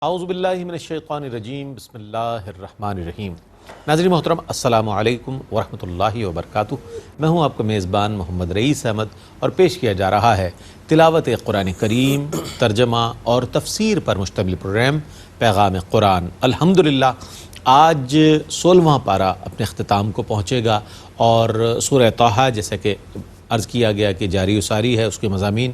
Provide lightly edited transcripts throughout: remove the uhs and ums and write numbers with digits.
اعوذ باللہ من الشیطان الرجیم بسم اللہ الرحمن الرحیم۔ ناظرین محترم السلام علیکم ورحمۃ اللہ وبرکاتہ۔ میں ہوں آپ کا میزبان محمد رئیس احمد اور پیش کیا جا رہا ہے تلاوت قرآن کریم، ترجمہ اور تفسیر پر مشتمل پروگرام پیغام قرآن۔ الحمدللہ آج 16واں پارہ اپنے اختتام کو پہنچے گا اور سورہ طٰہٰ جیسا کہ عرض کیا گیا کہ جاری و ساری ہے، اس کے مضامین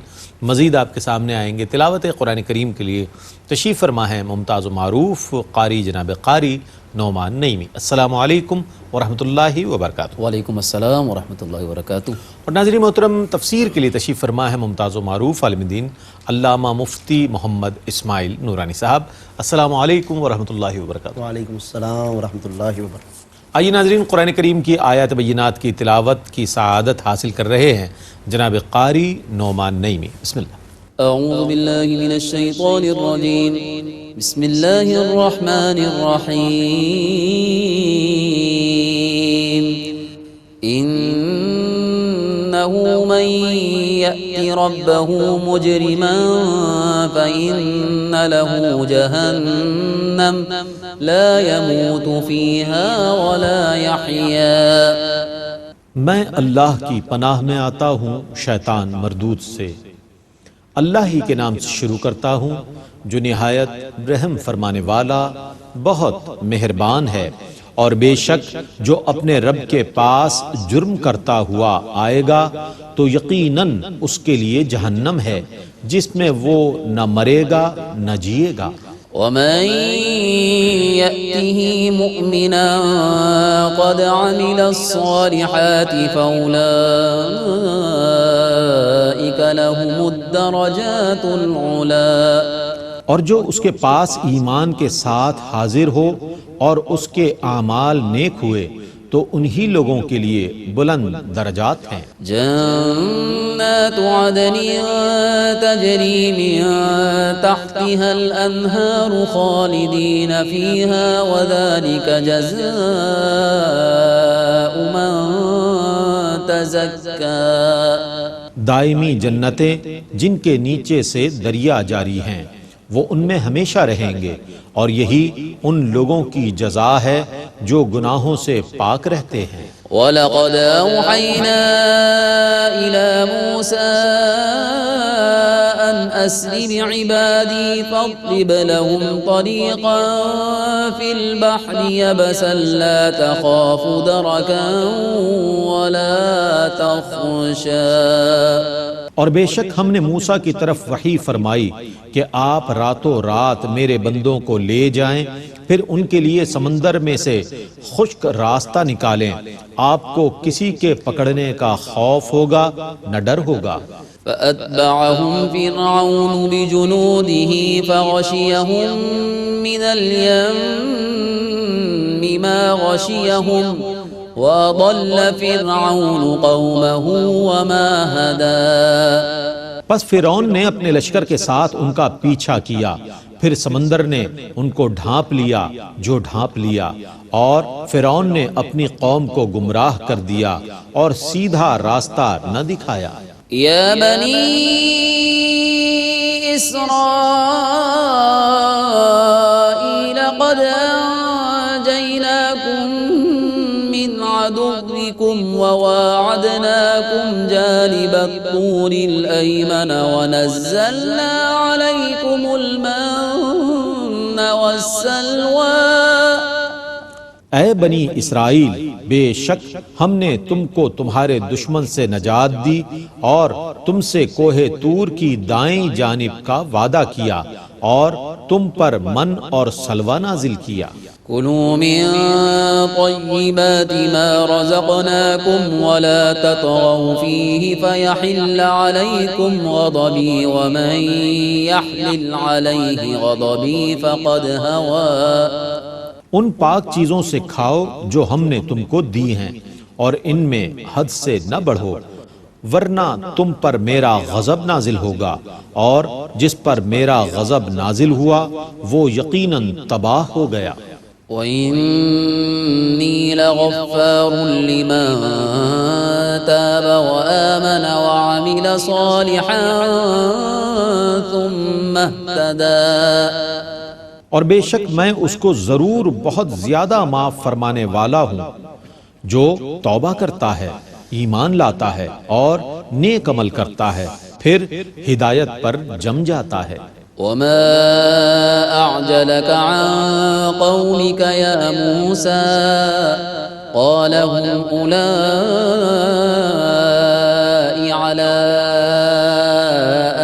مزید آپ کے سامنے آئیں گے۔ تلاوت قرآن کریم کے لیے تشریف فرما ہے ممتاز و معروف قاری جناب قاری نعمان نعیمی۔ السلام علیکم ورحمۃ اللہ وبرکاتہ۔ وعلیکم السلام ورحمۃ اللہ وبرکاتہ۔ اور ناظرین محترم تفسیر کے لیے تشریف فرما ہے ممتاز و معروف عالم دین علامہ مفتی محمد اسماعیل نورانی صاحب۔ السلام علیکم ورحمۃ اللہ وبرکاتہ۔ وعلیکم السلام ورحمۃ اللہ وبرکاتہ۔ آئیے ناظرین قرآن کریم کی آیات بینات کی تلاوت کی سعادت حاصل کر رہے ہیں جناب قاری نعمان نعیمی۔ بسم اللہ۔ اعوذ باللہ من الشیطان الرجیم، بسم اللہ الرحمن الرحیم۔ انہ من یأتی ربہ مجرما فإن له جہنم لا يموت فيها ولا يحيا۔ میں اللہ کی پناہ میں آتا ہوں شیطان مردود سے۔ اللہ ہی کے نام سے شروع کرتا ہوں جو نہایت رحم فرمانے والا بہت مہربان ہے۔ اور بے شک جو اپنے رب کے پاس جرم کرتا ہوا آئے گا تو یقیناً اس کے لیے جہنم ہے جس میں وہ نہ مرے گا نہ جیے گا۔ ومن يأته مؤمنا قد عمل الصالحات فأولئك لهم الدرجات العلى۔ اور جو اس کے پاس ایمان کے ساتھ حاضر ہو اور اس کے اعمال نیک ہوئے تو انہی لوگوں کے لیے بلند درجات ہیں۔ جنات عدن تجری من تحتها الانہار خالدین فیہا وذلک جزاء من تزکا۔ دائمی جنتیں جن کے نیچے سے دریا جاری ہیں وہ ان میں ہمیشہ رہیں گے اور یہی ان لوگوں کی جزا ہے جو گناہوں سے پاک رہتے ہیں۔ وَلَقَدْ أَوْحَيْنَا إِلَى مُوسَىٰ أَنْ أَسْرِ بِعِبَادِي فَاضْرِبْ لَهُمْ طَرِيقًا فِي الْبَحْرِ يَبَسًا لَا تَخَافُ دَرَكًا وَلَا تَخْشَىٰ۔ اور بے شک ہم نے موسیٰ کی طرف وحی فرمائی کہ آپ راتوں رات میرے بندوں کو لے جائیں، پھر ان کے لیے سمندر میں سے خشک راستہ نکالیں، آپ کو کسی کے پکڑنے کا خوف ہوگا نہ ڈر ہوگا۔ فأتبعهم فرعون بجنوده فغشيهم من اليم ما غشيهم وضل فرعون قومه وما هدى۔ پس فرعون نے اپنے لشکر کے ساتھ ان کا پیچھا کیا، پھر سمندر نے ان کو ڈھانپ لیا جو ڈھانپ لیا، اور فرعون نے اپنی قوم کو گمراہ کر دیا اور سیدھا راستہ نہ دکھایا۔ یا بنی اسرائیل قد انجیناکم من عدوکم وواعدناکم جانب الطور الایمن ونزلنا علیکم المن والسلوى۔ اے بنی اسرائیل، بے شک ہم نے تم کو تمہارے دشمن سے نجات دی اور تم سے کوہ طور کی دائیں جانب کا وعدہ کیا اور تم پر من اور سلوہ نازل کیا۔ کلوا من طیبات ما رزقناکم ولا تطغوا فیہ فیحل علیکم غضبی ومن یحلل علیہ غضبی فقد ہوا۔ ان پاک چیزوں سے کھاؤ جو ہم نے تم کو دی ہیں اور ان میں حد سے نہ بڑھو، ورنہ تم پر میرا غضب نازل ہوگا، اور جس پر میرا غضب نازل ہوا وہ یقیناً تباہ ہو گیا۔ وَإِنِّي لَغَفَّارٌ لِمَن تَابَ وَآمَنَ وَعَمِلَ صَالِحًا ثُمَّ اهْتَدَىٰ۔ اور بے شک میں اس کو ضرور بہت زیادہ معاف فرمانے والا ہوں جو توبہ کرتا ہے، ایمان لاتا ہے اور نیک عمل کرتا ہے، پھر ہدایت پر جم جاتا ہے۔ وما أعجلك عن قومك يا موسى قال هم أولئك على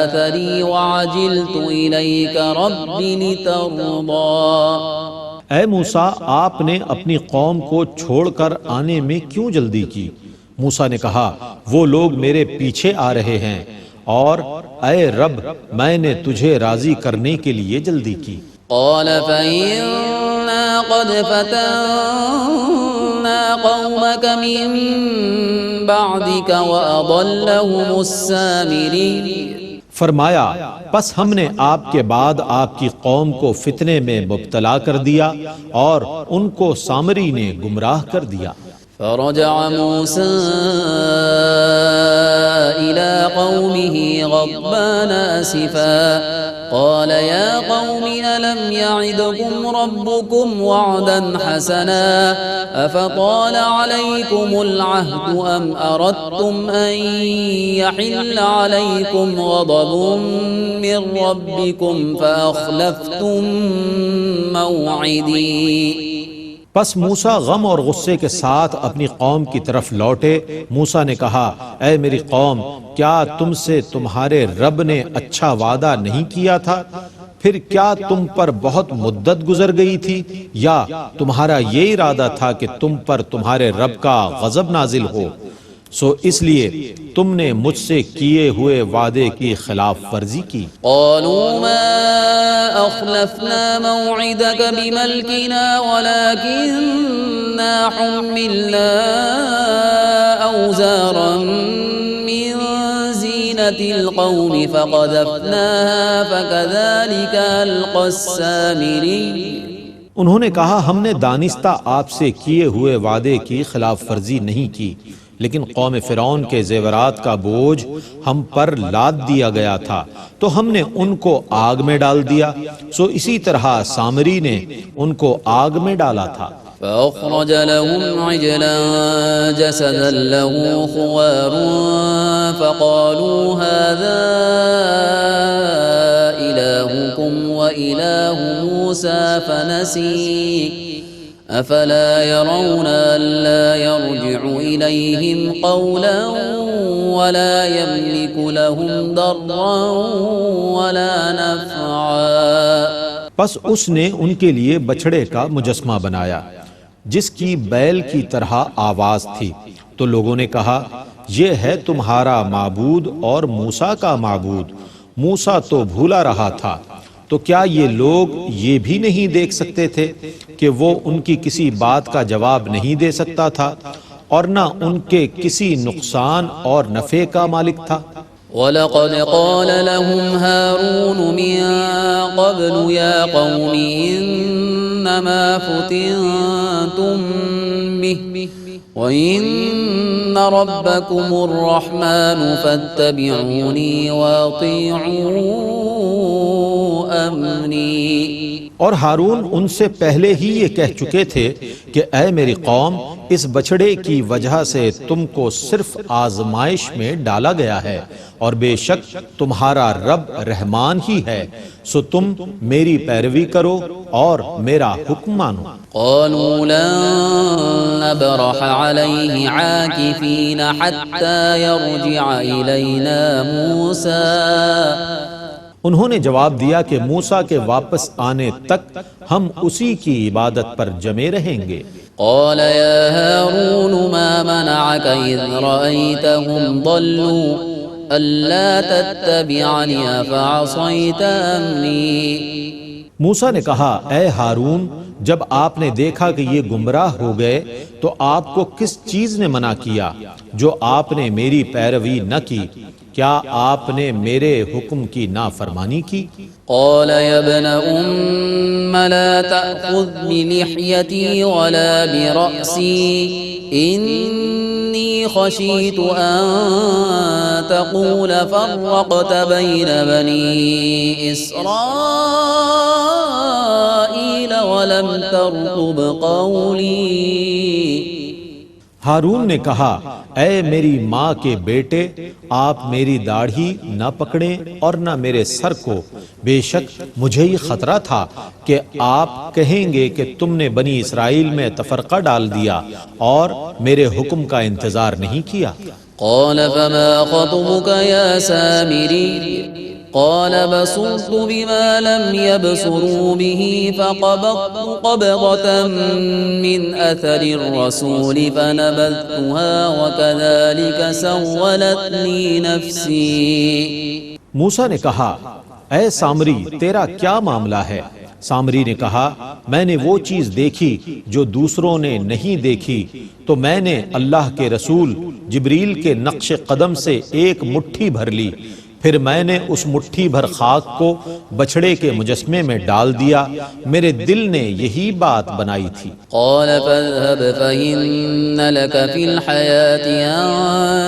أثري وعجلت إليك رب لترضى۔ اے موسیٰ، آپ نے اپنی قوم کو چھوڑ کر آنے میں کیوں جلدی کی؟ موسیٰ نے کہا وہ لوگ میرے پیچھے آ رہے ہیں اور اے رب میں نے تجھے راضی کرنے کے لیے جلدی کی۔ قال فإنا قد فتنا قومك من بعدك وأضلهم السامري۔ فرمایا پس ہم نے آپ کے بعد آپ کی قوم کو فتنے میں مبتلا کر دیا اور ان کو سامری نے گمراہ کر دیا۔ فرجع موسى إلى قومه غضبان آسفا قال يا قوم ألم يعدكم ربكم وعدا حسنا أفطال عليكم العهد أم أردتم أن يحل عليكم غضب من ربكم فأخلفتم موعدي۔ پس موسیٰ غم اور غصے کے ساتھ اپنی قوم کی طرف لوٹے۔ موسیٰ نے کہا اے میری قوم، کیا تم سے تمہارے رب نے اچھا وعدہ نہیں کیا تھا؟ پھر کیا تم پر بہت مدت گزر گئی تھی یا تمہارا یہ ارادہ تھا کہ تم پر تمہارے رب کا غضب نازل ہو؟ سو اس لیے تم نے مجھ سے کیے ہوئے وعدے کی خلاف ورزی کی۔ قالوا ما أخلفنا موعدك بملكنا ولكننا حملنا أوزارا من زينة القوم فقذفناها فكذلك ألقى السامري۔ انہوں نے کہا ہم نے دانستہ آپ سے کیے ہوئے وعدے کی خلاف ورزی نہیں کی، لیکن قوم فرعون کے زیورات کا بوجھ ہم پر لاد دیا گیا تھا تو ہم نے ان کو آگ میں ڈال دیا، سو اسی طرح سامری نے ان کو آگ میں ڈالا تھا۔ فأخرج لهم عجلا جسدا له خوار فقالوا هذا إلهكم وإله موسى فنسي أفلا يرون ألا يرجع إليهم قولا ولا يملك لهم ضرا ولا نفعا۔ پس اس نے ان کے لیے بچھڑے کا مجسمہ بنایا جس کی بیل کی طرح آواز تھی، تو لوگوں نے کہا یہ ہے تمہارا معبود اور موسیٰ کا معبود، موسیٰ تو بھولا رہا تھا، تو کیا یہ لوگ یہ بھی نہیں دیکھ سکتے تھے کہ وہ ان کی کسی بات کا جواب نہیں دے سکتا تھا اور نہ ان کے کسی نقصان اور نفع کا مالک تھا؟ وَلَقَدْ قَالَ لَهُمْ هَارُونُ مِن قَبْلُ يَا قَوْمِ إِنَّمَا فُتِنْتُم بِهِ وَإِنَّ رَبَّكُمُ الرَّحْمَنُ فَاتَّبِعُونِي وَأَطِيعُوا أَمْرِي۔ اور ہارون ان سے پہلے ہی یہ کہہ چکے تھے کہ اے میری قوم، اس بچڑے کی وجہ سے تم کو صرف آزمائش میں ڈالا گیا ہے اور بے شک تمہارا رب رحمان ہی ہے، سو تم میری پیروی کرو اور میرا حکم مانو۔ قالوا لن نبرح عليه عاكفين حتى يرجع إلينا موسى۔ انہوں نے جواب دیا کہ موسیٰ کے واپس آنے تک ہم اسی کی عبادت پر جمے رہیں گے۔ قال يا هارون ما منعك إذ رأيتهم ضلوا ألا تتبعني أفعصيت أمري۔ موسیٰ نے کہا اے ہارون، جب آپ نے دیکھا کہ یہ گمراہ ہو گئے تو آپ کو کس چیز نے منع کیا جو آپ نے میری پیروی نہ کی؟ کیا آپ نے میرے حکم کی نافرمانی کی؟ قال يا ابن لا تأخذ بلحيتي ولا برأسي إني خشيت أن تقول فرقت بين بني إسرائيل ولم ترقب قولي ہارون نے کہا اے میری ماں کے بیٹے آپ میری داڑھی نہ پکڑیں اور نہ میرے سر کو، بے شک مجھے ہی خطرہ تھا کہ آپ کہیں گے کہ تم نے بنی اسرائیل میں تفرقہ ڈال دیا اور میرے حکم کا انتظار نہیں کیا۔ قال فما خطبك يا سامري قال بصرت بما لم يبصروا به فقبضت قبضة من أثر الرسول فنبذتها وكذلك سولت لي نفسي۔ موسیٰ نے کہا اے سامری تیرا کیا معاملہ ہے؟ سامری نے کہا میں نے وہ چیز دیکھی جو دوسروں نے نہیں دیکھی، تو میں نے اللہ کے رسول جبریل کے نقش قدم سے ایک مٹھی بھر لی، پھر میں نے اس مٹھی بھر خاک کو بچھڑے کے مجسمے میں ڈال دیا، میرے دل نے یہی بات بنائی تھی۔ قال فاذهب فإن لك في الحياة أن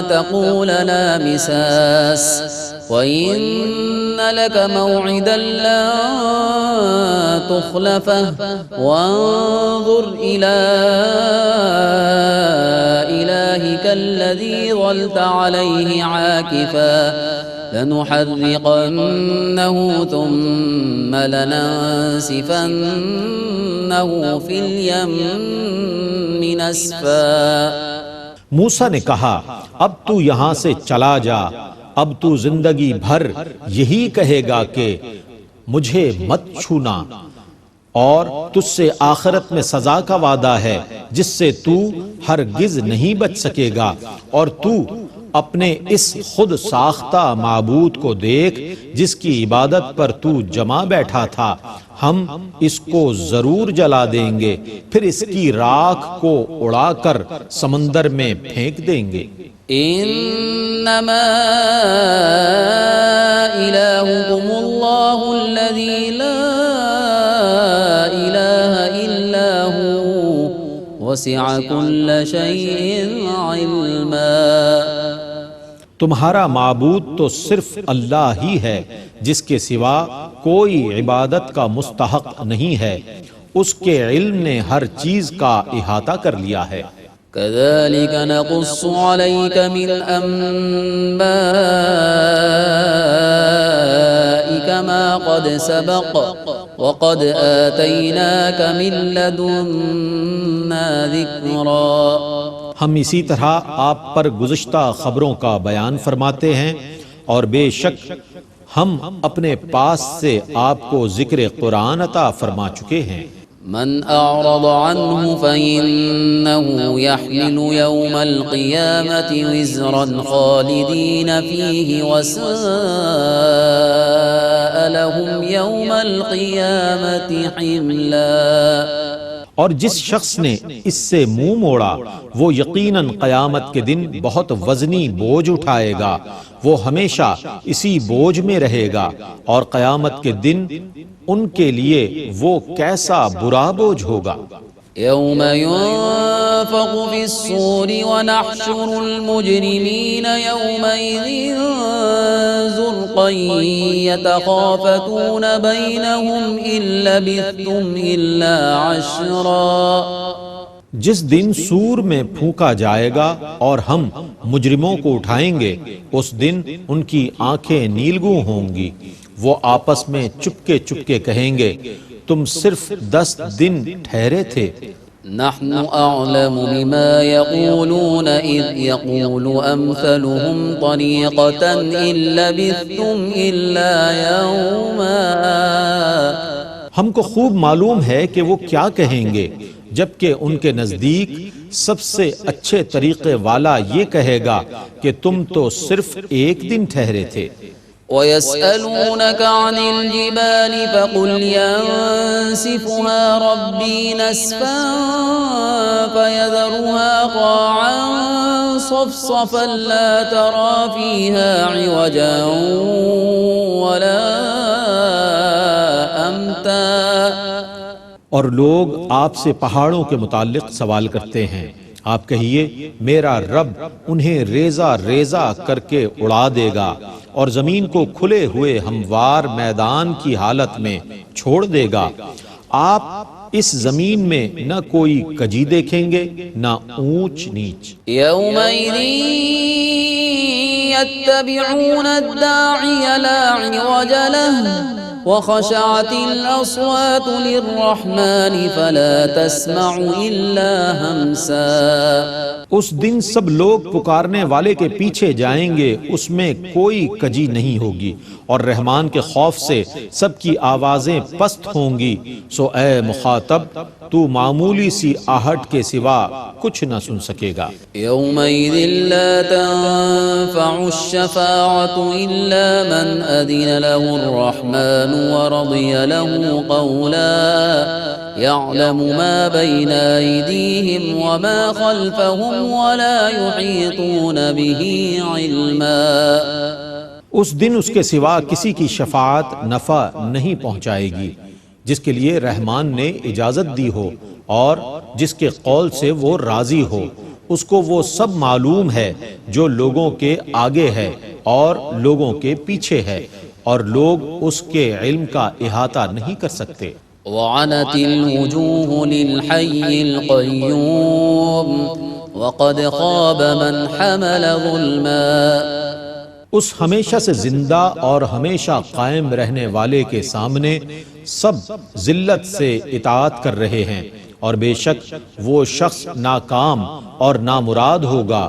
تقول لا مساس وإن لك موعدا لا تخلفه وانظر إلى إلهك الذي ظلت عليه عاكفا لنحرقنه ثم لننسفنه في اليم نسفا۔ موسیٰ نے کہا اب تو یہاں سے چلا جا، اب تو زندگی بھر یہی کہے گا کہ مجھے مت چھونا، اور تجھ سے آخرت میں سزا کا وعدہ ہے جس سے تو ہرگز نہیں بچ سکے گا، اور تو اپنے اس خود ساختہ معبود کو دیکھ جس کی عبادت پر تو جمع بیٹھا تھا، ہم اس کو ضرور جلا دیں گے، پھر اس کی راکھ کو اڑا کر سمندر میں پھینک دیں گے۔ انما الہکم اللہ الذی لا الہ الا ہو وسع کل شیء علما۔ تمہارا معبود تو صرف اللہ ہی ہے جس کے سوا کوئی عبادت کا مستحق نہیں ہے، اس کے علم نے ہر چیز کا احاطہ کر لیا ہے۔ كذلك نقص عليك من أنبائك ما قد سبق وقد آتيناك من لدنا ذكرا۔ ہم اسی طرح آپ پر گزشتہ خبروں کا بیان فرماتے ہیں، اور بے شک ہم اپنے پاس سے آپ کو ذکر قرآن عطا فرما چکے ہیں۔ من أعرض عنه فإنه يحمل يوم القيامة وزرا خالدين فيه وساء لهم يوم القيامة حملا۔ اور جس شخص نے اس سے منہ موڑا وہ یقیناً قیامت کے دن بہت وزنی بوجھ اٹھائے گا، وہ ہمیشہ اسی بوجھ میں رہے گا، اور قیامت کے دن ان کے لیے وہ کیسا برا بوجھ ہوگا۔ يوم ينفخ في الصور ونحشر المجرمين يومئذ زرقا يتخافتون بينهم إن لبثتم إلا عشرا۔ جس دن سور میں پھونکا جائے گا اور ہم مجرموں کو اٹھائیں گے، اس دن ان کی آنکھیں نیلگوں ہوں گی، وہ آپس میں چپکے چپکے کہیں گے تم صرف 10 دن ٹھہرے تھے۔ نحن أعلم بما يقولون إذ يقول أمثلهم طريقة إن لبثتم إلا يوما۔ ہم کو خوب معلوم ہے کہ وہ کیا کہیں گے، جبکہ ان کے نزدیک سب سے اچھے طریقے والا یہ کہے گا کہ تم تو صرف ایک دن ٹھہرے تھے۔ وَيَسْأَلُونَكَ عَنِ الْجِبَالِ فَقُلْ يَنسِفُهَا رَبِّي نَسْفًا فَيَذَرُهَا قَاعًا صَفْصَفًا لَا تَرَى فِيهَا عِوَجًا وَلَا أَمْتًا۔ اور لوگ آپ سے پہاڑوں کے متعلق سوال کرتے ہیں، آپ کہیے میرا رب انہیں ریزہ ریزہ کر کے اڑا دے گا اور زمین کو کھلے ہوئے ہموار میدان کی حالت میں چھوڑ دے گا، آپ اس زمین میں نہ کوئی کجی دیکھیں گے نہ اونچ نیچ۔ يومئذ يتبعون الداعي لا عوج له وخشعت الأصوات للرحمن فلا تسمع إلا همسا۔ اس دن سب لوگ پکارنے والے کے پیچھے جائیں گے، اس میں کوئی کجی نہیں ہوگی، اور رحمان کے خوف سے سب کی آوازیں پست ہوں گی، سو اے مخاطب تو معمولی سی آہٹ کے سوا کچھ نہ سن سکے گا۔ يومئذ لا تنفع الشفاعة إلا من أذن له الرحمن ورضي له قولا يعلم ما بين أيديهم وما خلفهم ولا يحيطون به علما۔ اس دن اس کے سوا کسی کی شفاعت نفع نہیں پہنچائے گی جس کے لیے رحمان نے اجازت دی ہو اور جس کے قول سے وہ راضی ہو، اس کو وہ سب معلوم ہے جو لوگوں کے آگے ہے اور لوگوں کے پیچھے ہے، اور لوگ اس کے علم کا احاطہ نہیں کر سکتے۔ وعنت الوجوه للحي القيوم وقد خاب من حمل ظلما۔ اس ہمیشہ سے زندہ اور ہمیشہ قائم رہنے والے کے سامنے سب ذلت سے اطاعت کر رہے ہیں، اور بے شک وہ شخص ناکام اور نامراد ہوگا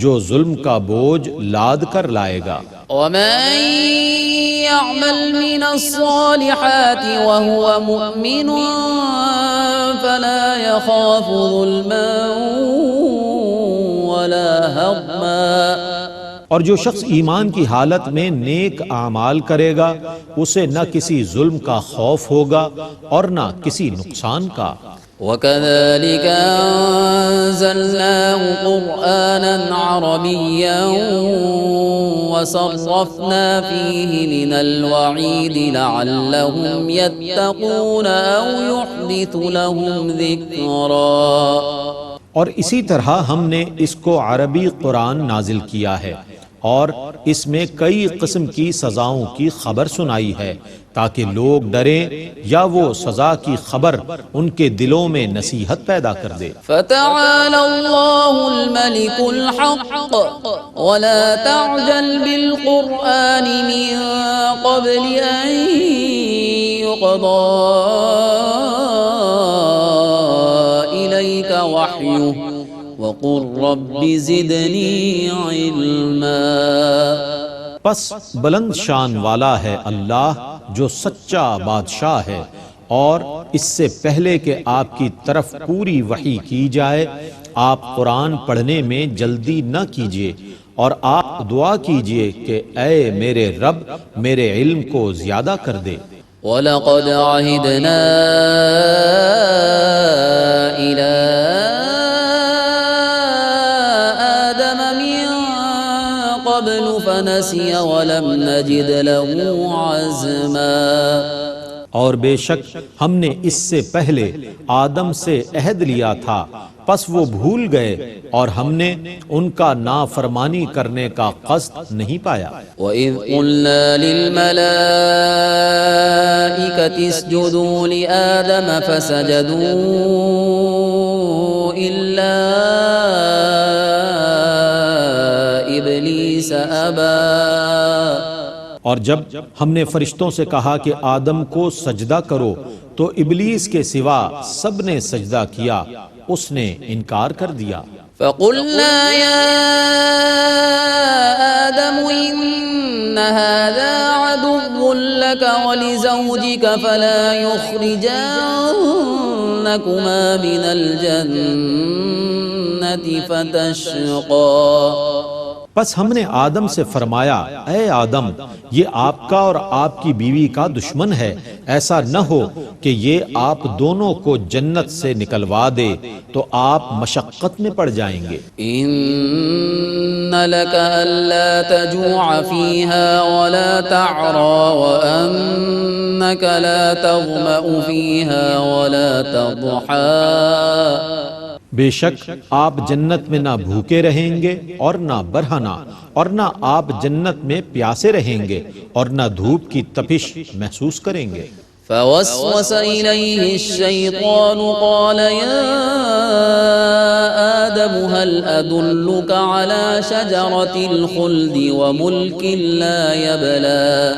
جو ظلم کا بوجھ لاد کر لائے گا۔ ومن يعمل من الصالحات وهو مؤمن فلا يخاف ظلما ولا هضما۔ اور جو شخص ایمان کی حالت میں نیک اعمال کرے گا اسے نہ کسی ظلم کا خوف ہوگا اور نہ کسی نقصان کا۔ وكذلك أنزلناه قرآنا عربيا وصرفنا فيه من الوعيد لعلهم يتقون أو يحدث لهم ذكرا۔ اور اسی طرح ہم نے اس کو عربی قرآن نازل کیا ہے اور اس میں کئی قسم کی سزاؤں کی خبر سنائی ہے تاکہ لوگ ڈریں یا وہ سزا کی خبر ان کے دلوں میں نصیحت پیدا کر دے۔ فتعالى الله الملك الحق ولا تعجل بالقرآن من قبل أن يقضى إليك وحيه وقل رب زدني علما۔ پس بلند شان والا ہے اللہ جو سچا بادشاہ ہے، اور اس سے پہلے کہ آپ کی طرف پوری وحی کی جائے آپ قرآن پڑھنے میں جلدی نہ کیجیے، اور آپ دعا کیجیے کہ اے میرے رب میرے علم کو زیادہ کر دے۔ وَلَقَدْ عَهِدْنَا إِلَىٰ آدَمَ مِن قَبْلُ فَنَسِيَ وَلَمْ نَجِدْ لَهُ عَزْمًا۔ اور بے شک ہم نے اس سے پہلے آدم سے عہد لیا تھا، پس وہ بھول گئے اور ہم نے ان کا نافرمانی کرنے کا قصد نہیں پایا۔ وَإِذْ قُلْنَا لِلْمَلَائِكَةِ اسْجُدُوا لِآدَمَ فَسَجَدُوا إِلَّا إِبْلِيسَ أَبَى۔ اور جب ہم نے فرشتوں سے کہا کہ آدم کو سجدہ کرو تو ابلیس کے سوا سب نے سجدہ کیا، اس نے انکار کر دیا۔ فَقُلْنَا يَا آدَمُ إِنَّ هَذَا عَدُوٌّ لَكَ وَلِزَوْجِكَ فَلَا يُخْرِجَنَّكُمَا مِنَ الْجَنَّةِ فَتَشْقَى۔ پس ہم نے آدم سے فرمایا اے آدم یہ آپ کا اور آپ کی بیوی کا دشمن ہے، ایسا نہ ہو کہ یہ آپ دونوں کو جنت سے نکلوا دے تو آپ مشقت میں پڑ جائیں گے۔ إِنَّ لَكَ أَلَّا تَجُوعَ فِيهَا وَلَا تَعْرَى وَأَنَّكَ لَا تَظْمَأُ فِيهَا وَلَا تَضْحَى۔ بے شک آپ جنت میں نہ بھوکے رہیں گے اور نہ برہنہ، اور نہ آپ جنت میں پیاسے رہیں گے اور نہ دھوپ کی تپش محسوس کریں گے۔ فوسوس إليه الشيطان قال يا آدم هل أدلك على شجرة الخلد وملك لا يبلى.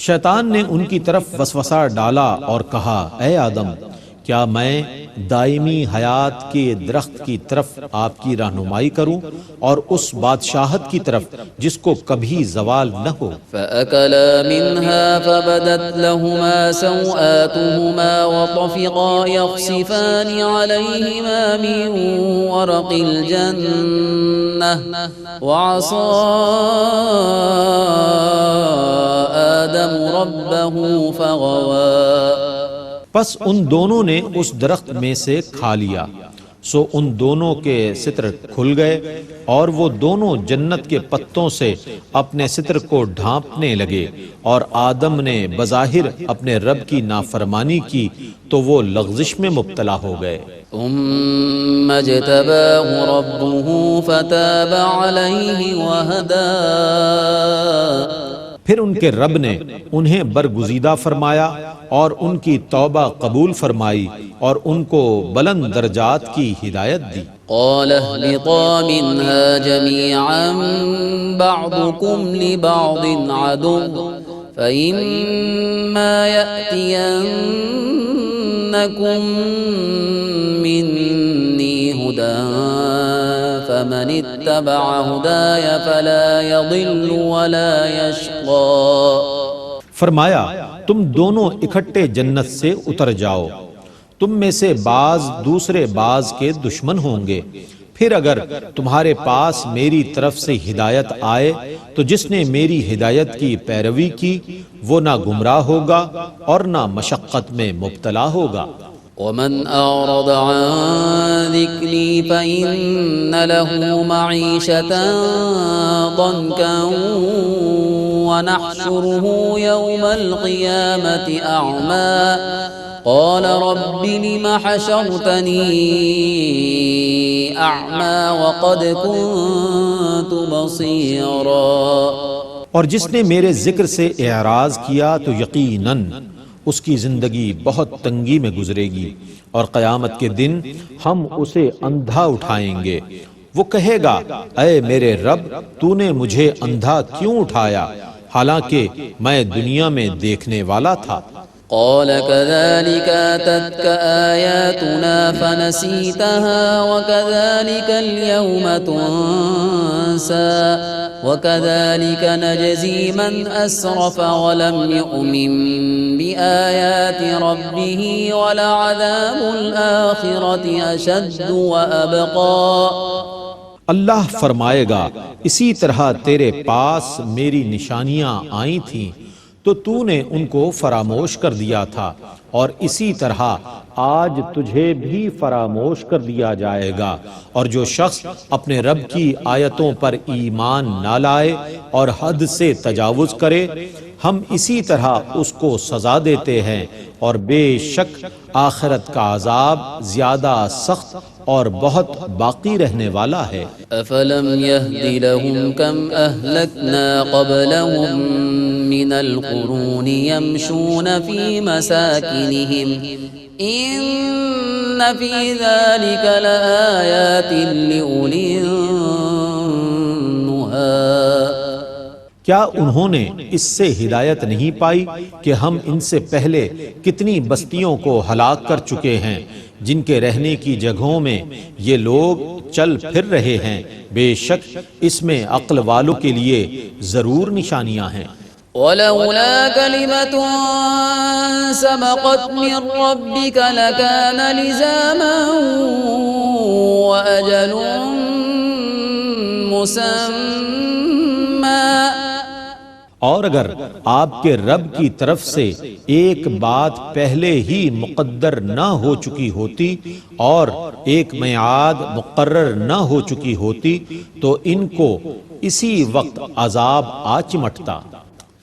شیطان نے ان کی طرف وسوسہ ڈالا اور کہا اے آدم کیا میں دائمی حیات کے درخت کی طرف آپ کی رہنمائی کروں اور اس بادشاہت کی طرف جس کو کبھی زوال نہ ہو. فأكلا منها فبدت لهما سوآتهما وطفقا يخصفان عليهما من ورق الجنة وعصى آدم ربه فغوى. پس ان دونوں نے اس درخت میں سے کھا لیا سو ان دونوں کے ستر کھل گئے اور وہ دونوں جنت کے پتوں سے اپنے ستر کو ڈھانپنے لگے اور آدم نے بظاہر اپنے رب کی نافرمانی کی تو وہ لغزش میں مبتلا ہو گئے. ثم اجتباه ربه فتاب عليه وهدى. پھر ان کے رب نے انہیں برگزیدہ فرمایا اور ان کی توبہ قبول فرمائی اور ان کو بلند درجات کی ہدایت دی. قال اهبطا منها جميعا بعضكم لبعض عدو فإما يأتينكم مني هدى فمن اتبع هداي فلا يضل ولا يشقى. فرمایا تم دونوں اکٹھے جنت سے اتر جاؤ، تم میں سے بعض دوسرے بعض کے دشمن ہوں گے، پھر اگر تمہارے پاس میری طرف سے ہدایت آئے تو جس نے میری ہدایت کی پیروی کی وہ نہ گمراہ ہوگا اور نہ مشقت میں مبتلا ہوگا. ومن أعرض عن ذكري فإن له معيشة ضنكا ونحشره يوم القيامة أعمى قال رب لم حشرتني أعمى وقد كنت بصيرا. اور جس نے میرے ذکر سے اعراض کیا تو یقیناً اس کی زندگی بہت تنگی میں گزرے گی اور قیامت کے دن ہم اسے اندھا اٹھائیں گے. وہ کہے گا اے میرے رب تو نے مجھے اندھا کیوں اٹھایا حالانکہ میں دنیا میں دیکھنے والا تھا. قال كذلك أتتك آياتنا فنسيتها وكذلك اليوم تنسى وكذلك نجزي من أسرف ولم يؤمن بآيات ربه ولعذاب الآخرة أشد وأبقى. اللہ فرمائے گا اسی طرح تیرے پاس میری نشانیاں آئی تھیں تو تو نے ان کو فراموش کر دیا تھا اور اسی طرح آج تجھے بھی فراموش کر دیا جائے گا، اور جو شخص اپنے رب کی آیتوں پر ایمان نہ لائے اور حد سے تجاوز کرے ہم اسی طرح اس کو سزا دیتے ہیں، اور بے شک آخرت کا عذاب زیادہ سخت اور بہت باقی رہنے والا ہے. افلم يهد لهم كم اهلكنا قبلهم من القرون يمشون في مساكنهم ان في ذلك لآيات لأولي النهى. کیا انہوں نے اس سے ہدایت نہیں پائی کہ ہم ان سے پہلے کتنی بستیوں کو ہلاک کر چکے ہیں جن کے رہنے کی جگہوں میں یہ لوگ چل پھر رہے ہیں، بے شک اس میں عقل والوں کے لیے ضرور نشانیاں ہیں. ولولا كلمة سبقت من ربك لكان لزاما وأجل مسمى. اور اگر آپ کے رب کی طرف سے ایک بات پہلے ہی مقدر نہ ہو چکی ہوتی اور ایک میعاد مقرر نہ ہو چکی ہوتی تو ان کو اسی وقت عذاب آ چمٹتا.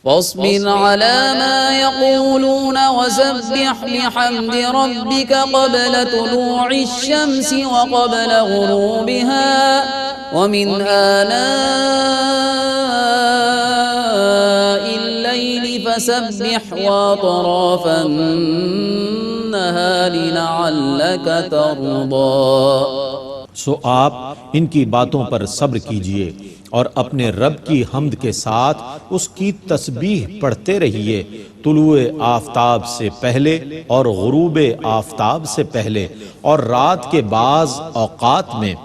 فاصبر على ما يقولون وسبح بحمد ربك قبل طلوع الشمس وقبل غروبها ومن آناء الليل فسبح وأطراف النهار لعلك ترضى۔ سو آپ ان کی باتوں پر صبر کیجئے اور اپنے رب کی حمد کے ساتھ اس کی تسبیح پڑھتے رہیے طلوع آفتاب سے پہلے اور غروب آفتاب سے پہلے، اور رات کے بعض اوقات میں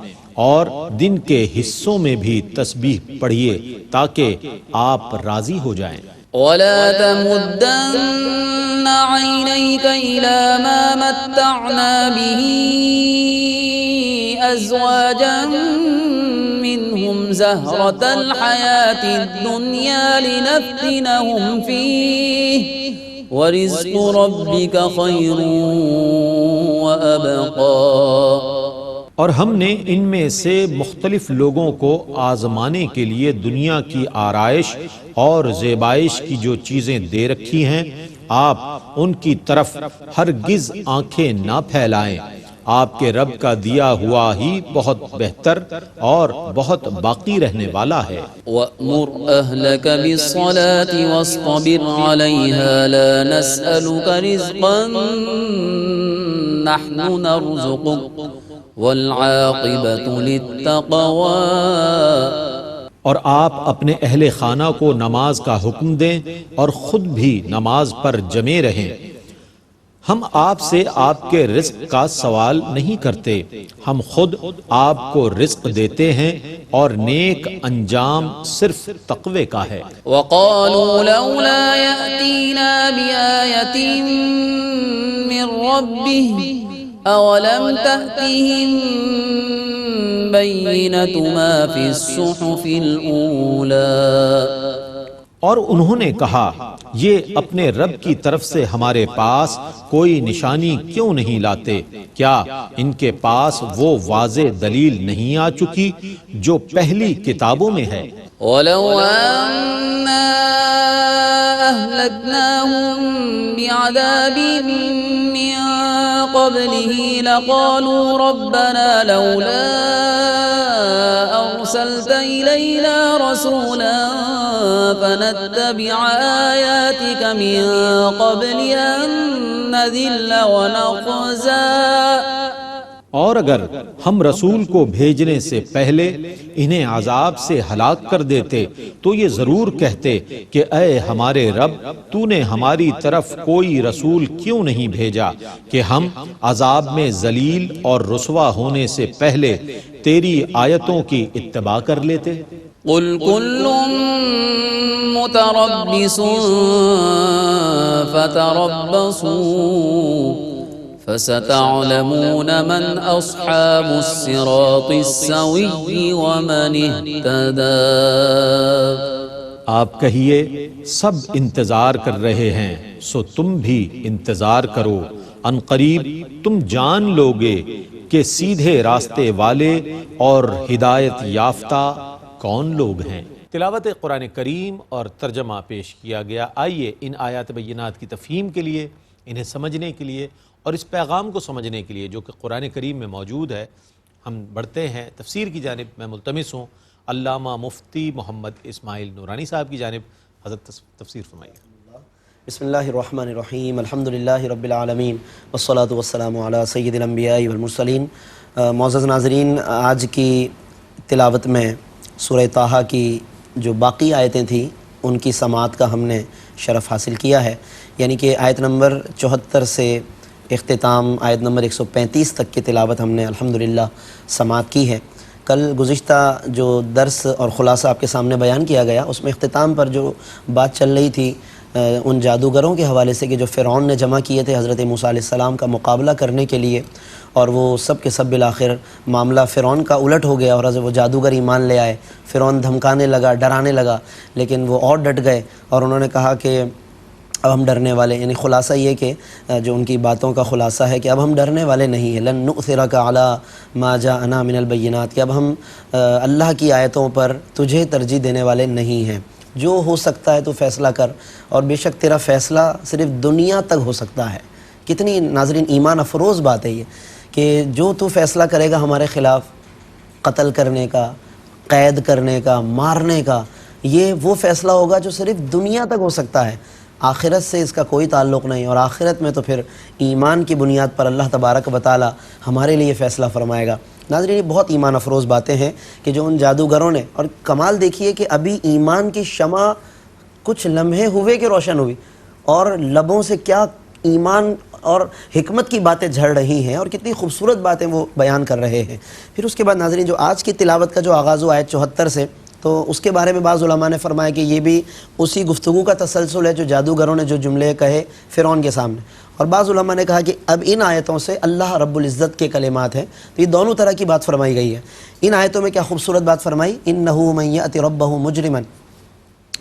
اور دن کے حصوں میں بھی تسبیح پڑھیے تاکہ آپ راضی ہو جائیں۔ ولا تمدن عينيك إلى ما متعنا به أزواجا منهم زهرة الحياة الدنيا لنفتنهم فيه ورزق ربك خير وأبقى۔ اور ہم نے ان میں سے مختلف لوگوں کو آزمانے کے لیے دنیا کی آرائش اور زیبائش کی جو چیزیں دے رکھی ہیں، آپ ان کی طرف ہرگز آنکھیں نہ پھیلائیں۔ آپ کے رب کا دیا ہوا ہی بہت بہتر اور بہت باقی رہنے والا ہے۔ وَأْمُرْ أَهْلَكَ بِالصَّلَاةِ وَاصْطَبِرْ عَلَيْهَا لَا نَسْأَلُكَ رِزْقًا نَحْنُ نَرْزُقُكَ وَالْعَاقِبَةُ لِلتَّقْوَى۔ اور آپ اپنے اہل خانہ کو نماز کا حکم دیں اور خود بھی نماز پر جمے رہیں۔ ہم آپ سے آپ کے رزق کا سوال نہیں کرتے، ہم خود آپ کو رزق دیتے ہیں اور نیک انجام صرف تقوی کا ہے۔ وَقَالُوا لَوْلَا يَأْتِينَا بِآيَةٍ مِّن رَّبِّهِ أَوَلَمْ تَأْتِهِم بَيِّنَةُ مَا فِي الصُّحُفِ الْأُولَى۔ اور انہوں نے کہا، یہ اپنے رب کی طرف سے ہمارے پاس کوئی نشانی کیوں نہیں لاتے؟ کیا ان کے پاس وہ واضح دلیل نہیں آ چکی جو پہلی کتابوں میں ہے؟ وَلَوْ أَنَّا أَهْلَكْنَاهُم بِعَذَابٍ مِّن قَبْلِهِ لَقَالُوا رَبَّنَا لَوْلَا أَرْسَلْتَ إِلَيْنَا رَسُولًا فَنَتَّبِعَ آيَاتِكَ مِن قَبْلِ أَن نَّذِلَّ وَنَخْزَىٰ۔ اور اگر ہم رسول کو بھیجنے سے پہلے انہیں عذاب سے ہلاک کر دیتے تو یہ ضرور کہتے کہ اے ہمارے رب، تو نے ہماری طرف کوئی رسول کیوں نہیں بھیجا کہ ہم عذاب میں ذلیل اور رسوا ہونے سے پہلے تیری آیتوں کی اتباع کر لیتے۔ قُلْ كُلٌّ مُتَرَبِّصٌ فَتَرَبَّصُوا فَسَتَعْلَمُونَ مَنْ أَصْحَابُ الصِّرَاطِ السَّوِيِّ وَمَنِ اهْتَدَىٰ۔ آپ کہیے، سب انتظار کر رہے ہیں، سو تم بھی انتظار کرو، ان قریب تم جان لوگے کہ سیدھے راستے والے اور ہدایت یافتہ کون لوگ ہیں۔ تلاوت قرآن کریم اور ترجمہ پیش کیا گیا۔ آئیے ان آیات بینات کی تفہیم کے لیے، انہیں سمجھنے کے لیے اور اس پیغام کو سمجھنے کے لیے جو کہ قرآن کریم میں موجود ہے، ہم بڑھتے ہیں تفسیر کی جانب۔ میں ملتمس ہوں علامہ مفتی محمد اسماعیل نورانی صاحب کی جانب، حضرت تفسیر فرمائیے۔ بسم اللہ الرحمن الرحیم، الحمدللہ رب العالمین والصلاة والسلام علی سید الانبیاء والمرسلین۔ معزز ناظرین، آج کی تلاوت میں سورہ طٰہٰ کی جو باقی آیتیں تھیں ان کی سماعت کا ہم نے شرف حاصل کیا ہے، یعنی کہ آیت نمبر 74 سے اختتام آیت نمبر 135 تک کی تلاوت ہم نے الحمدللہ سماعت کی ہے۔ کل گزشتہ جو درس اور خلاصہ آپ کے سامنے بیان کیا گیا، اس میں اختتام پر جو بات چل رہی تھی ان جادوگروں کے حوالے سے کہ جو فرعون نے جمع کیے تھے حضرت موسیٰ علیہ السلام کا مقابلہ کرنے کے لیے، اور وہ سب کے سب بالآخر معاملہ فرعون کا الٹ ہو گیا اور وہ جادوگر ایمان لے آئے۔ فرعون دھمکانے لگا، ڈرانے لگا، لیکن وہ اور ڈٹ گئے اور انہوں نے کہا کہ اب ہم ڈرنے والے، یعنی خلاصہ یہ کہ جو ان کی باتوں کا خلاصہ ہے کہ اب ہم ڈرنے والے نہیں ہیں، لن نؤثرک علی ما جاءنا من البینات، کہ اب ہم اللہ کی آیتوں پر تجھے ترجیح دینے والے نہیں ہیں۔ جو ہو سکتا ہے تو فیصلہ کر، اور بے شک تیرا فیصلہ صرف دنیا تک ہو سکتا ہے۔ کتنی ناظرین ایمان افروز بات ہے یہ کہ جو تو فیصلہ کرے گا ہمارے خلاف، قتل کرنے کا، قید کرنے کا، مارنے کا، یہ وہ فیصلہ ہوگا جو صرف دنیا تک ہو سکتا ہے۔ آخرت سے اس کا کوئی تعلق نہیں، اور آخرت میں تو پھر ایمان کی بنیاد پر اللہ تبارک و تعالی ہمارے لیے فیصلہ فرمائے گا۔ ناظرین، یہ بہت ایمان افروز باتیں ہیں کہ جو ان جادوگروں نے، اور کمال دیکھیے کہ ابھی ایمان کی شمع کچھ لمحے ہوئے کہ روشن ہوئی، اور لبوں سے کیا ایمان اور حکمت کی باتیں جھڑ رہی ہیں، اور کتنی خوبصورت باتیں وہ بیان کر رہے ہیں۔ پھر اس کے بعد ناظرین، جو آج کی تلاوت کا جو آغاز ہوا آیت 74 سے، تو اس کے بارے میں بعض علماء نے فرمایا کہ یہ بھی اسی گفتگو کا تسلسل ہے جو جادوگروں نے جو جملے کہے فرعون کے سامنے، اور بعض علماء نے کہا کہ اب ان آیتوں سے اللہ رب العزت کے کلمات ہیں، تو یہ دونوں طرح کی بات فرمائی گئی ہے۔ ان آیتوں میں کیا خوبصورت بات فرمائی، انہ من یأتی ربہ مجرما،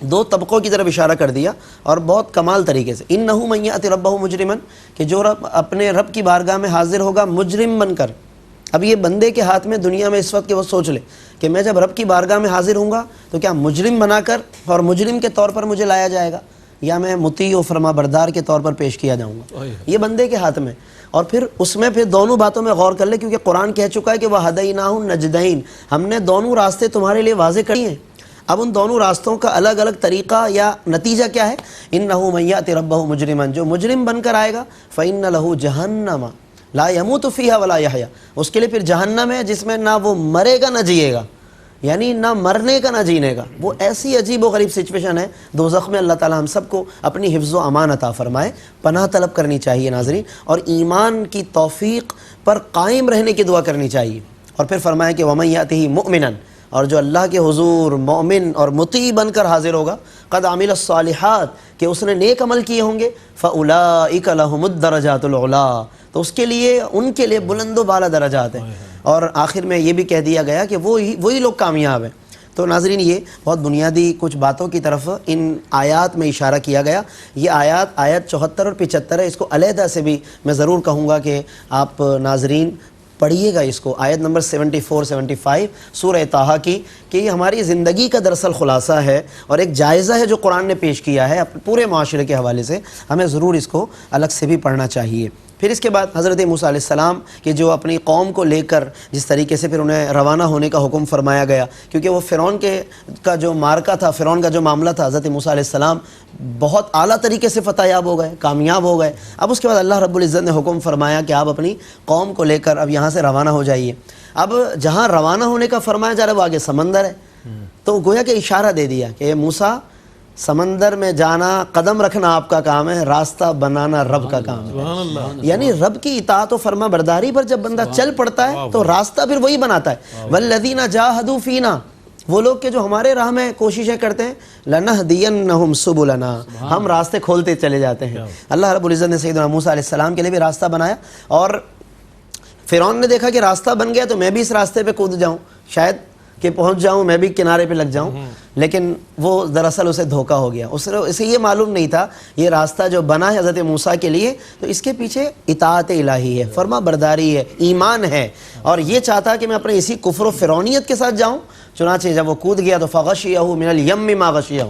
دو طبقوں کی طرف اشارہ کر دیا اور بہت کمال طریقے سے، انہ من یأتی ربہ مجرما، کہ جو رب اپنے رب کی بارگاہ میں حاضر ہوگا مجرم بن کر۔ اب یہ بندے کے ہاتھ میں دنیا میں اس وقت کہ وہ سوچ لے کہ میں جب رب کی بارگاہ میں حاضر ہوں گا تو کیا مجرم بنا کر اور مجرم کے طور پر مجھے لایا جائے گا، یا میں مطیع و فرما بردار کے طور پر پیش کیا جاؤں گا، یہ بندے کے ہاتھ میں۔ اور پھر اس میں پھر دونوں باتوں میں غور کر لے، کیونکہ قرآن کہہ چکا ہے کہ وَهَدَيْنَاهُ النَّجْدَيْنِ، ہم نے دونوں راستے تمہارے لیے واضح کر دیے ہیں۔ اب ان دونوں راستوں کا الگ الگ طریقہ یا نتیجہ کیا ہے، انہ من یأتی ربہ مجرما، جو مجرم بن کر آئے گا فإن له جہنم لا يموت فیہا ولا یحیا، اس کے لیے پھر جہنم ہے جس میں نہ وہ مرے گا نہ جیے گا، یعنی نہ مرنے کا نہ جینے کا۔ وہ ایسی عجیب و غریب سچویشن ہے دوزخ میں۔ اللہ تعالی ہم سب کو اپنی حفظ و امان عطا فرمائے، پناہ طلب کرنی چاہیے ناظرین، اور ایمان کی توفیق پر قائم رہنے کی دعا کرنی چاہیے۔ اور پھر فرمایا کہ وَمَن يَأْتِهِ مُؤْمِنًا، اور جو اللہ کے حضور مومن اور مطیع بن کر حاضر ہوگا، قد عمل الصالحات، کہ اس نے نیک عمل کیے ہوں گے، فَأُولَئِكَ لَهُمُ الدَّرَجَاتُ الْعُلَىٰ، تو اس کے لیے ان کے لیے بلند و بالا درجات ہیں۔ اور آخر میں یہ بھی کہہ دیا گیا کہ وہی لوگ کامیاب ہیں۔ تو ناظرین، یہ بہت بنیادی کچھ باتوں کی طرف ان آیات میں اشارہ کیا گیا۔ یہ آیت 74 اور 75 ہے، اس کو علیحدہ سے بھی میں ضرور کہوں گا کہ آپ ناظرین پڑھیے گا اس کو، آیت نمبر 74 75 سورہ طٰہٰ کی، کہ یہ ہماری زندگی کا دراصل خلاصہ ہے اور ایک جائزہ ہے جو قرآن نے پیش کیا ہے پورے معاشرے کے حوالے سے، ہمیں ضرور اس کو الگ سے بھی پڑھنا چاہیے۔ پھر اس کے بعد حضرت موسیٰ علیہ السلام کہ جو اپنی قوم کو لے کر جس طریقے سے پھر انہیں روانہ ہونے کا حکم فرمایا گیا، کیونکہ وہ فرعون کا جو مارکہ تھا، فرعون کا جو معاملہ تھا، حضرت موسیٰ علیہ السلام بہت اعلیٰ طریقے سے فتح یاب ہو گئے، کامیاب ہو گئے۔ اب اس کے بعد اللہ رب العزت نے حکم فرمایا کہ آپ اپنی قوم کو لے کر اب یہاں سے روانہ ہو جائیے۔ اب جہاں روانہ ہونے کا فرمایا جا رہا ہے وہ آگے سمندر ہے، تو گویا کہ اشارہ دے دیا کہ موسیٰ، سمندر میں جانا، قدم رکھنا آپ کا کام ہے، راستہ بنانا رب کا کام ہے۔ یعنی رب کی اطاعت و فرما برداری پر جب بندہ چل پڑتا ہے تو راستہ پھر وہی بناتا ہے۔ والذین جاہدوا فینا، وہ لوگ کہ جو ہمارے راہ میں کوششیں کرتے ہیں، لنہدینہم سبلنا، ہم راستے کھولتے چلے جاتے ہیں۔ اللہ رب العزت نے سیدنا موسیٰ علیہ السلام کے لیے بھی راستہ بنایا، اور فرعون نے دیکھا کہ راستہ بن گیا تو میں بھی اس راستے پہ کود جاؤں، شاید کہ پہنچ جاؤں، میں بھی کنارے پہ لگ جاؤں، لیکن وہ دراصل اسے دھوکہ ہو گیا۔ اسے یہ معلوم نہیں تھا یہ راستہ جو بنا ہے حضرت موسیٰ کے لیے تو اس کے پیچھے اطاعت الہی ہے، فرما برداری ہے، ایمان ہے، اور یہ چاہتا کہ میں اپنے اسی کفر و فرعونیت کے ساتھ جاؤں۔ چنانچہ جب وہ کود گیا تو فغشیہ من الیم ما غشیہ،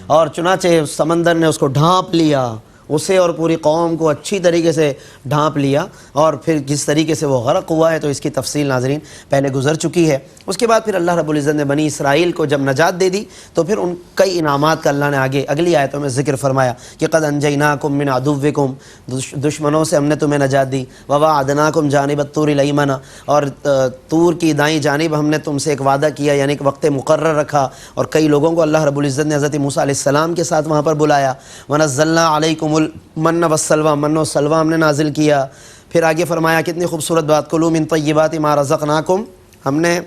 اور چنانچہ سمندر نے اس کو ڈھانپ لیا، اسے اور پوری قوم کو اچھی طریقے سے ڈھانپ لیا، اور پھر جس طریقے سے وہ غرق ہوا ہے تو اس کی تفصیل ناظرین پہلے گزر چکی ہے۔ اس کے بعد پھر اللہ رب العزت نے بنی اسرائیل کو جب نجات دے دی تو پھر ان کئی انعامات کا اللہ نے آگے اگلی آیتوں میں ذکر فرمایا کہ قد انجیناکم من عدوکم، دشمنوں سے ہم نے تمہیں نجات دی، وواعدناکم جانب الطور الایمن، اور طور کی دائیں جانب ہم نے تم سے ایک وعدہ کیا، یعنی کہ وقت مقرر رکھا، اور کئی لوگوں کو اللہ رب العزت نے حضرت موسیٰ علیہ السلام کے ساتھ وہاں پر بلایا۔ ونزلنا علیکم المن والسلوى، من و سلوہ ہم نے نازل کیا۔ پھر آگے فرمایا کتنی خوبصورت بات، کلوا من طیبات ما رزقناکم، ہم نے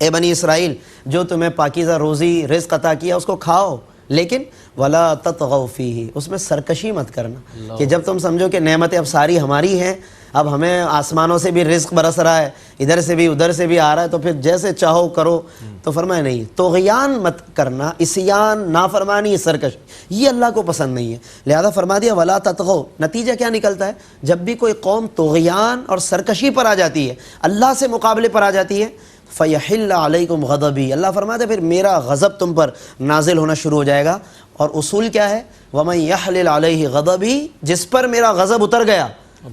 اے بنی اسرائیل جو تمہیں پاکیزہ روزی رزق عطا کیا اس کو کھاؤ، لیکن ولا تطغوا فیہ، اس میں سرکشی مت کرنا، کہ جب تم سمجھو کہ نعمتیں اب ساری ہماری ہیں، اب ہمیں آسمانوں سے بھی رزق برس رہا ہے، ادھر سے بھی ادھر سے بھی آ رہا ہے، تو پھر جیسے چاہو کرو، تو فرمایا نہیں، طغیان مت کرنا، عصیان، نافرمانی، سرکشی، یہ اللہ کو پسند نہیں ہے، لہذا فرما دیا ولا تطغوا۔ نتیجہ کیا نکلتا ہے؟ جب بھی کوئی قوم طغیان اور سرکشی پر آ جاتی ہے، اللہ سے مقابلے پر آ جاتی ہے، فَيَحِلَّ عَلَيْكُمْ غَضَبِي، اللہ فرماتا ہے پھر میرا غضب تم پر نازل ہونا شروع ہو جائے گا۔ اور اصول کیا ہے؟ وَمَن يَحْلِلْ عَلَيْهِ غَضَبِي، جس پر میرا غضب اتر گیا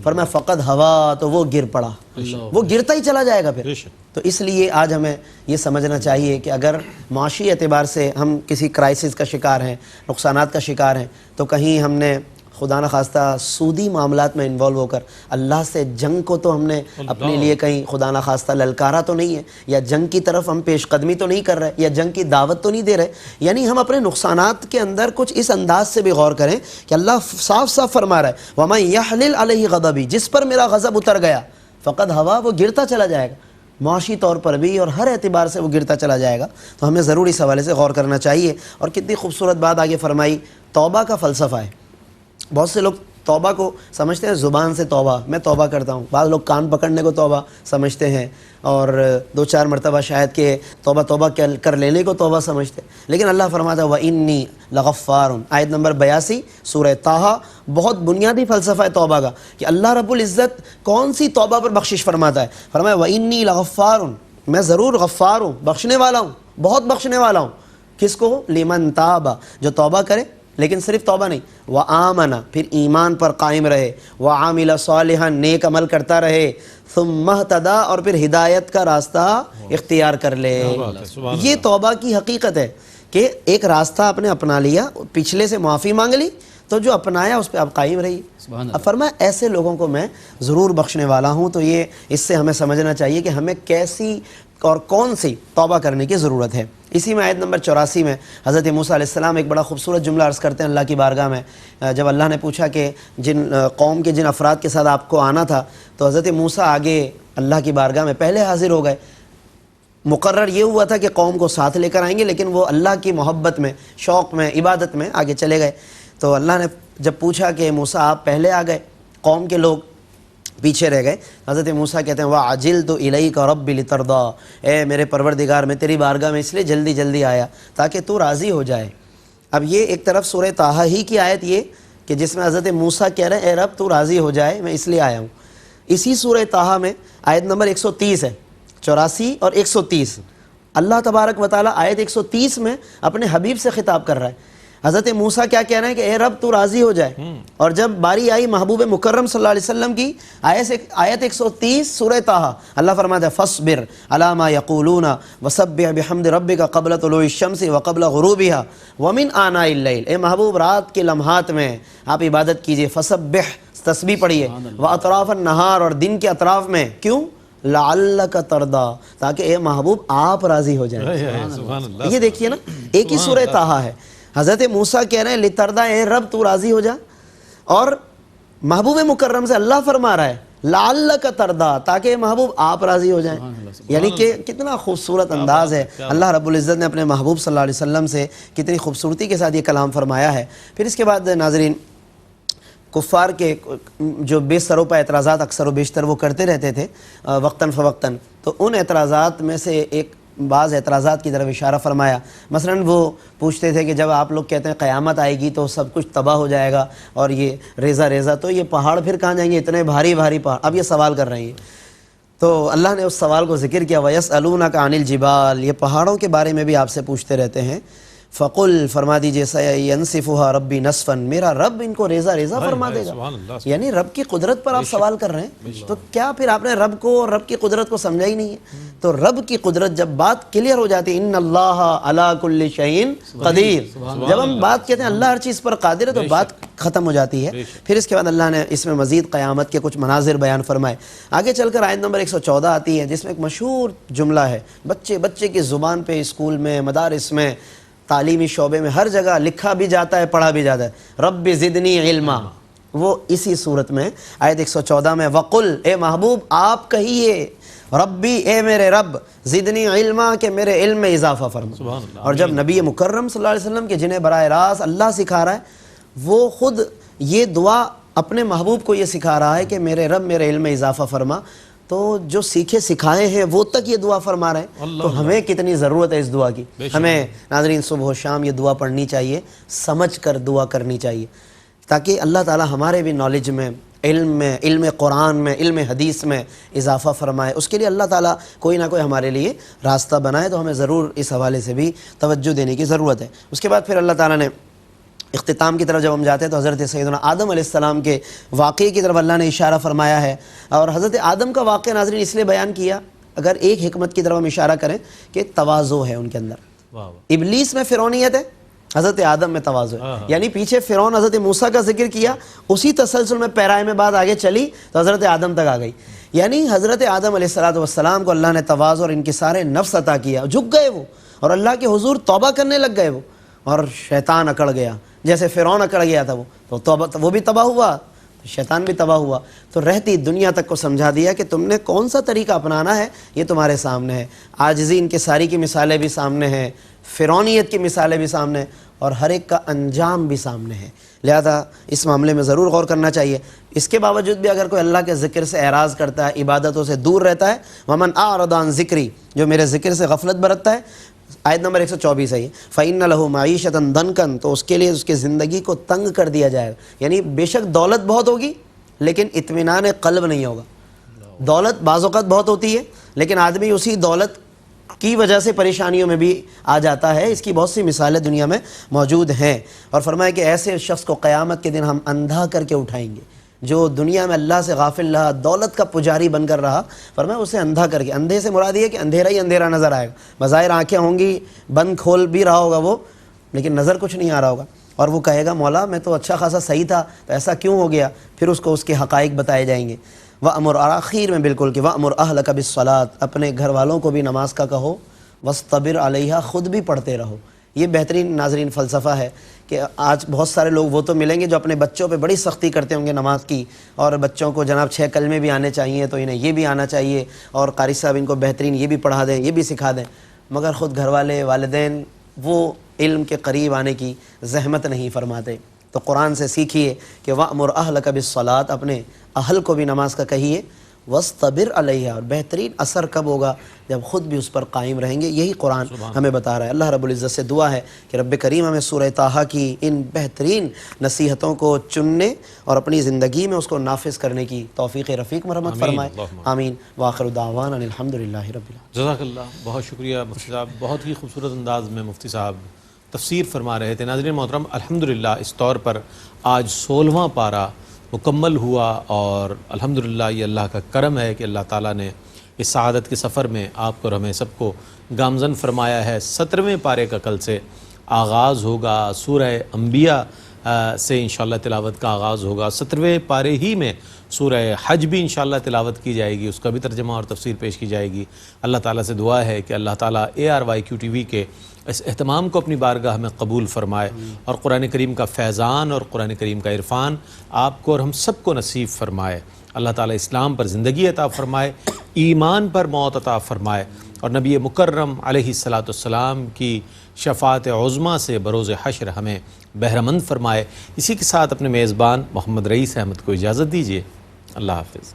فرمایا فقد ہوا، تو وہ گر پڑا، وہ گرتا ہی چلا جائے گا پھر۔ تو اس لیے آج ہمیں یہ سمجھنا چاہیے کہ اگر معاشی اعتبار سے ہم کسی کرائسس کا شکار ہیں، نقصانات کا شکار ہیں، تو کہیں ہم نے خدا نخواستہ سودی معاملات میں انوالو ہو کر اللہ سے جنگ کو تو ہم نے اپنے لیے کہیں خدا نخواستہ للکارا تو نہیں ہے، یا جنگ کی طرف ہم پیش قدمی تو نہیں کر رہے، یا جنگ کی دعوت تو نہیں دے رہے، یعنی ہم اپنے نقصانات کے اندر کچھ اس انداز سے بھی غور کریں کہ اللہ صاف صاف فرما رہا ہے وَمَن يَحْلِلْ عَلَيْهِ غَضَبِي، جس پر میرا غضب اتر گیا فقد ہوا، وہ گرتا چلا جائے گا، معاشی طور پر بھی اور ہر اعتبار سے وہ گرتا چلا جائے گا۔ تو ہمیں ضرور اس حوالے سے غور کرنا چاہیے۔ اور کتنی خوبصورت بات آگے فرمائی، توبہ کا فلسفہ ہے۔ بہت سے لوگ توبہ کو سمجھتے ہیں زبان سے توبہ، میں توبہ کرتا ہوں، بعض لوگ کان پکڑنے کو توبہ سمجھتے ہیں، اور 2-4 مرتبہ شاید کہ توبہ توبہ کر لینے کو توبہ سمجھتے ہیں، لیکن اللہ فرماتا ہے وَإِنِّي لَغَفَّارٌ، آیت نمبر 82 سورہ طٰہٰ، بہت بنیادی فلسفہ ہے توبہ کا کہ اللہ رب العزت کون سی توبہ پر بخشش فرماتا ہے۔ فرمایا وَإِنِّي لَغَفَّارٌ، میں ضرور غفار ہوں، بخشنے والا ہوں، بہت بخشنے والا ہوں۔ کس کو؟ لمن تاب، جو توبہ کرے، لیکن صرف توبہ نہیں، وآمن، پھر ایمان پر قائم رہے، وعامل صالحا، نیک عمل کرتا رہے، ثم اہتدی، اور پھر ہدایت کا راستہ اختیار کر لے۔ یہ توبہ کی حقیقت ہے کہ ایک راستہ آپ نے اپنا لیا، پچھلے سے معافی مانگ لی، تو جو اپنایا اس پہ آپ قائم رہی۔ اب فرمایا ایسے لوگوں کو میں ضرور بخشنے والا ہوں۔ تو یہ اس سے ہمیں سمجھنا چاہیے کہ ہمیں کیسی اور کون سی توبہ کرنے کی ضرورت ہے۔ اسی میں آیت نمبر 84 میں حضرت موسیٰ علیہ السلام ایک بڑا خوبصورت جملہ عرض کرتے ہیں اللہ کی بارگاہ میں، جب اللہ نے پوچھا کہ قوم کے جن افراد کے ساتھ آپ کو آنا تھا، تو حضرت موسیٰ آگے اللہ کی بارگاہ میں پہلے حاضر ہو گئے۔ مقرر یہ ہوا تھا کہ قوم کو ساتھ لے کر آئیں گے، لیکن وہ اللہ کی محبت میں، شوق میں، عبادت میں آگے چلے گئے۔ تو اللہ نے جب پوچھا کہ موسیٰ آپ پہلے آ گئے، قوم کے لوگ پیچھے رہ گئے، حضرت موسیٰ کہتے ہیں وَعَجِلْتُ إِلَيْكَ رَبِّ لِتَرْضَىٰ، اے میرے پروردگار میں تیری بارگاہ میں اس لیے جلدی جلدی آیا تاکہ تو راضی ہو جائے۔ اب یہ ایک طرف سورہ طٰہٰ ہی کی آیت یہ کہ جس میں حضرت موسیٰ کہہ رہے ہیں اے رب تو راضی ہو جائے، میں اس لیے آیا ہوں۔ اسی سورہ طٰہٰ میں آیت نمبر 130 ہے، 84 اور 130، اللہ تبارک و تعالیٰ آیت 130 میں اپنے حبیب سے خطاب کر رہا ہے۔ حضرت موسیٰ کیا کہہ رہے ہیں کہ اے رب تو راضی ہو جائے، اور جب باری آئی محبوب مکرم صلی اللہ علیہ وسلم کی، آیت 130 سورہ طٰہٰ، اللہ فرماتا ہے فَاصْبِرْ عَلَىٰ مَا يَقُولُونَ وَسَبِّحْ بِحَمْدِ رَبِّكَ قَبْلَ طُلُوعِ الشَّمْسِ وَقَبْلَ غُرُوبِهَا وَمِنْ آنَاءِ اللَّيْلِ، اے محبوب رات کے لمحات میں آپ عبادت کیجئے، فَسَبِّحْ، تسبیح پڑھیے، وَأَطْرَافَ النَّهَارِ، اور دن کے اطراف میں، کیوں؟ لَعَلَّكَ تَرْضَىٰ، تاکہ اے محبوب آپ راضی ہو جائیں۔ یہ دیکھیے نا، ایک ہی سورہ طٰہٰ ہے، حضرت موسیٰ کہہ رہے ہیں لِتَرْضَىٰ، اے رب تو راضی ہو جا، اور محبوب مکرم سے اللہ فرما رہا ہے لَعَلَّكَ تَرْضَىٰ، تاکہ محبوب آپ راضی ہو جائیں۔ یعنی کہ کتنا خوبصورت انداز ہے، اللہ رب العزت نے اپنے محبوب صلی اللہ علیہ وسلم سے کتنی خوبصورتی کے ساتھ یہ کلام فرمایا ہے۔ پھر اس کے بعد ناظرین، کفار کے جو بے سروپا اعتراضات اکثر و بیشتر وہ کرتے رہتے تھے وقتاً فوقتاً، تو ان اعتراضات میں سے ایک بعض اعتراضات کی طرف اشارہ فرمایا۔ مثلاً وہ پوچھتے تھے کہ جب آپ لوگ کہتے ہیں قیامت آئے گی تو سب کچھ تباہ ہو جائے گا اور یہ ریزہ ریزہ، تو یہ پہاڑ پھر کہاں جائیں گے، اتنے بھاری بھاری پہاڑ؟ اب یہ سوال کر رہے ہیں، تو اللہ نے اس سوال کو ذکر کیا وَيَسْأَلُونَكَ عَنِ الْجِبَالِ، یہ پہاڑوں کے بارے میں بھی آپ سے پوچھتے رہتے ہیں۔ فقل، فرما دیجئے سَيَنْسِفُهَا رَبِّي نَسْفًا، میرا رب ان کو ریزہ ریزہ فرما دے گا۔ یعنی رب کی قدرت پر آپ سوال کر رہے ہیں، تو کیا پھر آپ نے رب کو اور رب کی قدرت کو سمجھا ہی نہیں ہے؟ تو رب کی قدرت جب بات کلیئر ہو جاتی ہے، ان اللہ علی کل شیء قدیر، جب ہم بات کہتے ہیں اللہ ہر چیز پر قادر ہے، تو بات ختم ہو جاتی ہے۔ پھر اس کے بعد اللہ نے اس میں مزید قیامت کے کچھ مناظر بیان فرمائے۔ آگے چل کر آیت نمبر 114 آتی ہے، جس میں ایک مشہور جملہ ہے، بچے کی زبان پہ، اسکول میں، مدارس میں، تعلیمی شعبے میں، ہر جگہ لکھا بھی جاتا ہے، پڑھا بھی جاتا ہے، رب زدنی علما۔ وہ اسی صورت میں آیت 114 میں وقل، اے محبوب آپ کہیے ربی، اے میرے رب، زدنی علما، کہ میرے علم میں اضافہ فرما۔ اور جب نبی مکرم صلی اللہ علیہ وسلم کے جنہیں براہ راست اللہ سکھا رہا ہے، وہ خود یہ دعا اپنے محبوب کو یہ سکھا رہا ہے کہ میرے رب میرے علم میں اضافہ فرما، تو جو سیکھے سکھائے ہیں وہ تک یہ دعا فرما رہے ہیں، تو ہمیں کتنی ضرورت ہے اس دعا کی۔ ہمیں ناظرین صبح و شام یہ دعا پڑھنی چاہیے، سمجھ کر دعا کرنی چاہیے، تاکہ اللہ تعالی ہمارے بھی نالج میں، علم میں، علم قرآن میں، علم حدیث میں اضافہ فرمائے۔ اس کے لیے اللہ تعالیٰ کوئی نہ کوئی ہمارے لیے راستہ بنائے، تو ہمیں ضرور اس حوالے سے بھی توجہ دینے کی ضرورت ہے۔ اس کے بعد پھر اللہ تعالیٰ نے اختتام کی طرف جب ہم جاتے ہیں تو حضرت سیدنا آدم علیہ السلام کے واقعے کی طرف اللہ نے اشارہ فرمایا ہے، اور حضرت آدم کا واقعہ ناظرین اس لیے بیان کیا اگر ایک حکمت کی طرف ہم اشارہ کریں کہ تواضع ہے ان کے اندر. ابلیس میں فرعونیت ہے، حضرت آدم میں تواضع ہے. یعنی پیچھے فرعون حضرت موسیٰ کا ذکر کیا، اسی تسلسل میں پیرائے میں بات آگے چلی تو حضرت آدم تک آ گئی. یعنی حضرت آدم علیہ السلام کو اللہ نے تواضع اور انکسار نفس عطا کیا، جھک گئے وہ اور اللہ کے حضور توبہ کرنے لگ گئے وہ، اور شیطان اکڑ گیا جیسے فرعون اکڑ گیا تھا وہ، تو توبہ وہ بھی تباہ ہوا، شیطان بھی تباہ ہوا. تو رہتی دنیا تک کو سمجھا دیا کہ تم نے کون سا طریقہ اپنانا ہے یہ تمہارے سامنے ہے. عاجزی انکساری کی مثالیں بھی سامنے ہیں، فرعونیت کی مثالیں بھی سامنے ہیں، اور ہر ایک کا انجام بھی سامنے ہے. لہذا اس معاملے میں ضرور غور کرنا چاہیے. اس کے باوجود بھی اگر کوئی اللہ کے ذکر سے اعراض کرتا ہے، عبادتوں سے دور رہتا ہے، ومن اعرض عن ذکری، جو میرے ذکر سے غفلت برتتا ہے، آیت نمبر 124 ہے یہ، فَإِنَّ لَهُ مَعِيشَةً ضَنْكًا، تو اس کے لیے اس کی زندگی کو تنگ کر دیا جائے گا. یعنی بے شک دولت بہت ہوگی لیکن اطمینان قلب نہیں ہوگا. دولت بعض اوقات بہت ہوتی ہے لیکن آدمی اسی دولت کی وجہ سے پریشانیوں میں بھی آ جاتا ہے. اس کی بہت سی مثالیں دنیا میں موجود ہیں. اور فرمایا کہ ایسے شخص کو قیامت کے دن ہم اندھا کر کے اٹھائیں گے جو دنیا میں اللہ سے غافل رہا، دولت کا پجاری بن کر رہا. فرمایا اسے اندھا کر کے، اندھے سے مراد یہ ہے کہ اندھیرا ہی اندھیرا نظر آئے گا. بظاہر آنکھیں ہوں گی، بند کھول بھی رہا ہوگا وہ، لیکن نظر کچھ نہیں آ رہا ہوگا. اور وہ کہے گا مولا میں تو اچھا خاصا صحیح تھا، تو ایسا کیوں ہو گیا؟ پھر اس کو اس کے حقائق بتائے جائیں گے. وَأْمُرْ، اور آخر میں بالکل کہ وَأْمُرْ أَهْلَكَ بِالصَّلَاةِ، اپنے گھر والوں کو بھی نماز کا کہو، وَاسْتَبِرْ عَلَيْهَا، خود بھی پڑھتے رہو. یہ بہترین ناظرین فلسفہ ہے کہ آج بہت سارے لوگ وہ تو ملیں گے جو اپنے بچوں پہ بڑی سختی کرتے ہوں گے نماز کی، اور بچوں کو جناب 6 کلمے بھی آنے چاہیے تو انہیں یہ بھی آنا چاہیے، اور قاری صاحب ان کو بہترین یہ بھی پڑھا دیں، یہ بھی سکھا دیں. مگر خود گھر والے، والدین وہ علم کے قریب آنے کی زحمت نہیں فرماتے. تو قرآن سے سیکھیے کہ وَأْمُرْ أَهْلَكَ بِالصَّلَاةِ، اپنے اہل کو بھی نماز کا کہیے، وَاسْتَبِرْ عَلَيْهَا، اور بہترین اثر کب ہوگا؟ جب خود بھی اس پر قائم رہیں گے. یہی قرآن ہمیں بتا رہا ہے. اللہ رب العزت سے دعا ہے کہ رب کریم ہمیں سورہ طٰہٰ کی ان بہترین نصیحتوں کو چننے اور اپنی زندگی میں اس کو نافذ کرنے کی توفیق رفیق مرحمت فرمائے. آمین. وآخر دعوانا الحمدللہ رب العالمین. جزاک اللہ، بہت شکریہ مفتی صاحب. بہت ہی خوبصورت انداز میں مفتی صاحب تفسیر فرما رہے تھے. ناظرین محترم، الحمدللہ اس طور پر آج 16واں پارہ مکمل ہوا، اور الحمدللہ یہ اللہ کا کرم ہے کہ اللہ تعالیٰ نے اس سعادت کے سفر میں آپ کو اور ہمیں سب کو گامزن فرمایا ہے. 17ویں پارے کا کل سے آغاز ہوگا. سورہ انبیاء سے انشاءاللہ تلاوت کا آغاز ہوگا. 17ویں پارے ہی میں سورہ حج بھی انشاءاللہ تلاوت کی جائے گی، اس کا بھی ترجمہ اور تفسیر پیش کی جائے گی. اللہ تعالیٰ سے دعا ہے کہ اللہ تعالیٰ ARYQ TV کے اس اہتمام کو اپنی بارگاہ میں قبول فرمائے، اور قرآن کریم کا فیضان اور قرآن کریم کا عرفان آپ کو اور ہم سب کو نصیب فرمائے. اللہ تعالیٰ اسلام پر زندگی عطا فرمائے، ایمان پر موت عطا فرمائے، اور نبی مکرم علیہ السلام کی شفاعت عظمیٰ سے بروز حشر ہمیں بہرمند فرمائے. اسی کے ساتھ اپنے میزبان محمد رئیس احمد کو اجازت دیجیے. اللہ حافظ.